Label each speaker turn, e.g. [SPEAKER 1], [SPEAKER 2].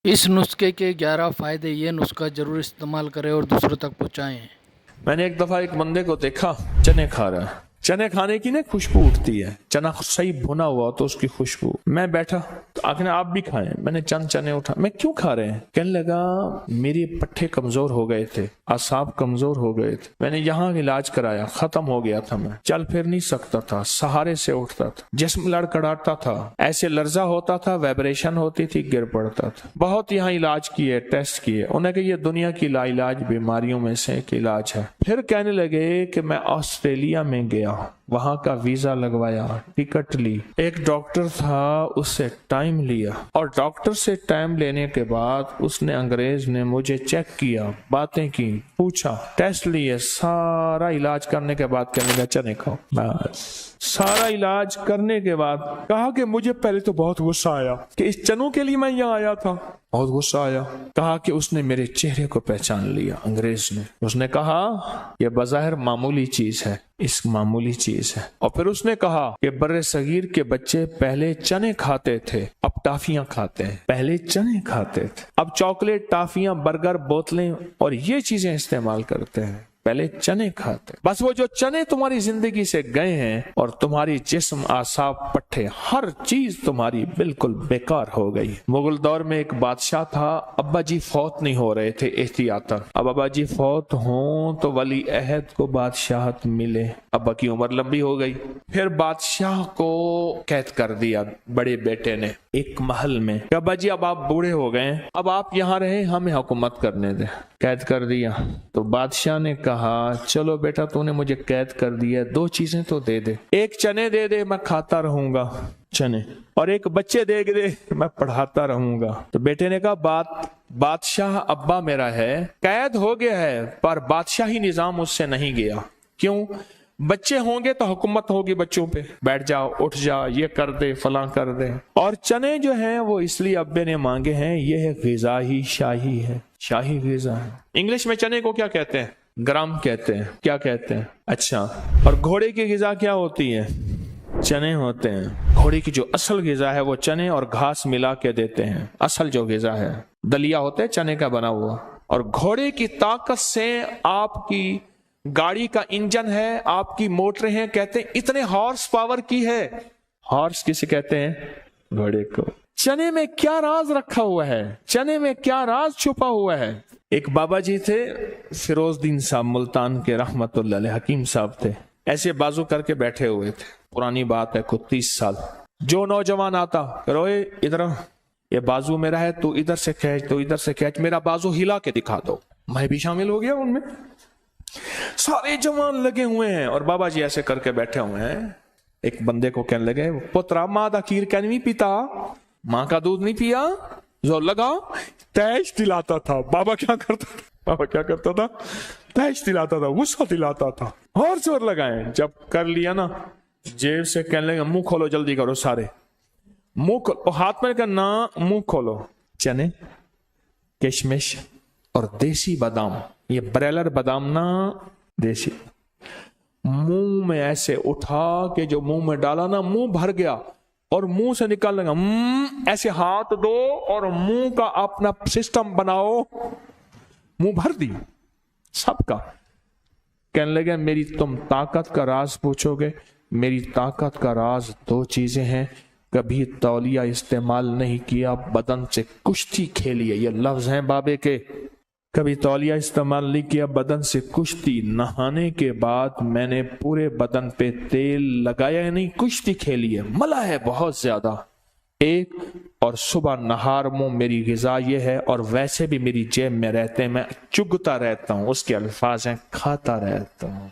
[SPEAKER 1] اس نسخے کے 11 فائدے، یہ نسخہ ضرور استعمال کریں اور دوسروں تک پہنچائیں۔
[SPEAKER 2] میں نے ایک دفعہ ایک بندے کو دیکھا چنے کھا رہا ہے۔ چنے کھانے کی نا خوشبو اٹھتی ہے، چنا صحیح بھنا ہوا تو اس کی خوشبو۔ میں بیٹھا تو آخر آپ بھی کھائیں، میں نے چند چنے اٹھا۔ میں کیوں کھا رہے ہیں؟ کہنے لگا میری پٹھے کمزور ہو گئے تھے، اعصاب کمزور ہو گئے تھے، میں نے یہاں علاج کرایا، ختم ہو گیا تھا، میں چل پھر نہیں سکتا تھا، سہارے سے اٹھتا تھا، جسم لڑکھڑاتا تھا، ایسے لرزہ ہوتا تھا، وائبریشن ہوتی تھی، گر پڑتا تھا۔ بہت یہاں علاج کیے، ٹیسٹ کیے، انہیں کہ یہ دنیا کی لا علاج بیماریوں میں سے ایک علاج ہے۔ پھر کہنے لگے کہ میں آسٹریلیا میں گیا، وہاں کا ویزا لگوایا، ٹکٹ لی، ایک ڈاکٹر تھا اس سے ٹائم لیا، اور ڈاکٹر سے ٹائم لینے کے بعد اس نے انگریز نے مجھے چیک کیا، باتیں کی، پوچھا، ٹیسٹ لیے، سارا علاج کرنے کے بعد کہنے لگا چنے کھاؤ۔ بس سارا علاج کرنے کے بعد کہا کہ مجھے پہلے تو بہت غصہ آیا کہ اس چنوں کے لیے میں یہاں آیا تھا، بہت غصہ آیا۔ کہا کہ اس نے میرے چہرے کو پہچان لیا، انگریز نے۔ اس نے کہا یہ بظاہر معمولی چیز ہے، اس معمولی چیز ہے۔ اور پھر اس نے کہا کہ بر صغیر کے بچے پہلے چنے کھاتے تھے، اب ٹافیاں کھاتے ہیں، پہلے چنے کھاتے تھے، اب چاکلیٹ، ٹافیاں، برگر، بوتلیں اور یہ چیزیں استعمال کرتے ہیں، پہلے چنے کھاتے۔ بس وہ جو چنے تمہاری زندگی سے گئے ہیں اور تمہاری جسم، اعصاب، پٹھے، ہر چیز تمہاری بالکل بیکار ہو گئی۔ مغل دور میں ایک بادشاہ تھا، ابا جی فوت نہیں ہو رہے تھے احتیاطاً۔ اب ابا جی فوت ہوں تو ولی عہد کو بادشاہت ملے، ابا کی عمر لمبی ہو گئی۔ پھر بادشاہ کو قید کر دیا بڑے بیٹے نے ایک محل میں کہ ابا جی اب آپ بوڑھے ہو گئے، اب آپ یہاں رہیں، ہمیں حکومت کرنے دیں۔ قید کر دیا تو بادشاہ نے کہا چلو بیٹا تو نے مجھے قید کر دیا، دو چیزیں تو دے دے، ایک چنے دے دے میں کھاتا رہوں گا چنے، اور ایک بچے دے دے میں پڑھاتا رہوں گا۔ تو بیٹے نے کہا بادشاہ ابا میرا ہے، قید ہو گیا ہے پر بادشاہی نظام اس سے نہیں گیا۔ کیوں؟ بچے ہوں گے تو حکومت ہوگی بچوں پہ، بیٹھ جاؤ، اٹھ جا، یہ کر دے، فلاں کر دے۔ اور چنے جو ہیں وہ اس لیے ابے نے مانگے ہیں، یہ ہے غذا ہی شاہی ہے، شاہی غذا ہے۔ انگلش میں چنے کو کیا کہتے ہیں؟ گرام کہتے ہیں۔ کیا کہتے ہیں؟ اچھا، اور گھوڑے کی غذا کیا ہوتی ہے؟ چنے ہوتے ہیں۔ گھوڑے کی جو اصل غذا ہے وہ چنے اور گھاس ملا کے دیتے ہیں، اصل جو غذا ہے دلیا ہوتا ہے چنے کا بنا ہوا۔ اور گھوڑے کی طاقت سے آپ کی گاڑی کا انجن ہے، آپ کی موٹریں ہیں، کہتے ہیں اتنے ہارس پاور کی ہے۔ ہارس کسے کہتے ہیں؟ گھوڑے کو۔ چنے میں کیا راز رکھا ہوا ہے؟ چنے میں کیا راز چھپا ہوا ہے؟ ایک بابا جی تھے، فیروز دین صاحب ملتان کے، رحمت اللہ علیہ، حکیم صاحب تھے، ایسے بازو کر کے بیٹھے ہوئے تھے، پرانی بات ہے کوئی 30 سال۔ جو نوجوان آتا کہ روئے ادھر، یہ بازو میرا ہے، تو ادھر سے کھینچ، تو ادھر سے کھینچ، میرا بازو ہلا کے دکھا دو۔ میں بھی شامل ہو گیا ان میں، سارے جوان لگے ہوئے ہیں اور بابا جی ایسے کر کے بیٹھے ہوئے ہیں۔ ایک بندے کو کہنے لگے پترا ماں دا کھیر کیا نہیں پیتا، ماں کا دودھ نہیں پیا؟ زور لگا، تیش دلاتا تھا۔ بابا کیا کرتا تھا؟ بابا کیا کرتا تھا؟ تیش دلاتا تھا، غصہ دلاتا تھا، اور زور لگائیں۔ جب کر لیا نا، جیب سے کہنے لگے منہ کھولو، جلدی کرو سارے، منہ کھولو۔ ہاتھ میں کہنا منہ کھولو، چنے، کشمش اور دیسی بادام، یہ بریلر بادام نا، دیسی، منہ میں ایسے اٹھا کہ جو منہ میں ڈالا نا منہ بھر گیا، اور منہ سے نکال لگا، ایسے ہاتھ دو اور منہ کا اپنا سسٹم بناؤ، منہ بھر دی سب کا۔ کہنے لگے میری تم طاقت کا راز پوچھو گے، میری طاقت کا راز دو چیزیں ہیں، کبھی تولیہ استعمال نہیں کیا، بدن سے کشتی کھیلی ہے، یہ لفظ ہیں بابے کے، کبھی تولیہ استعمال نہیں کیا، بدن سے کشتی، نہانے کے بعد میں نے پورے بدن پہ تیل لگایا نہیں، کشتی کھیلی ہے، ملا ہے بہت زیادہ ایک، اور صبح نہار منہ میری غذا یہ ہے، اور ویسے بھی میری جیب میں رہتے ہیں، میں چگتا رہتا ہوں، اس کے الفاظ ہیں کھاتا رہتا ہوں۔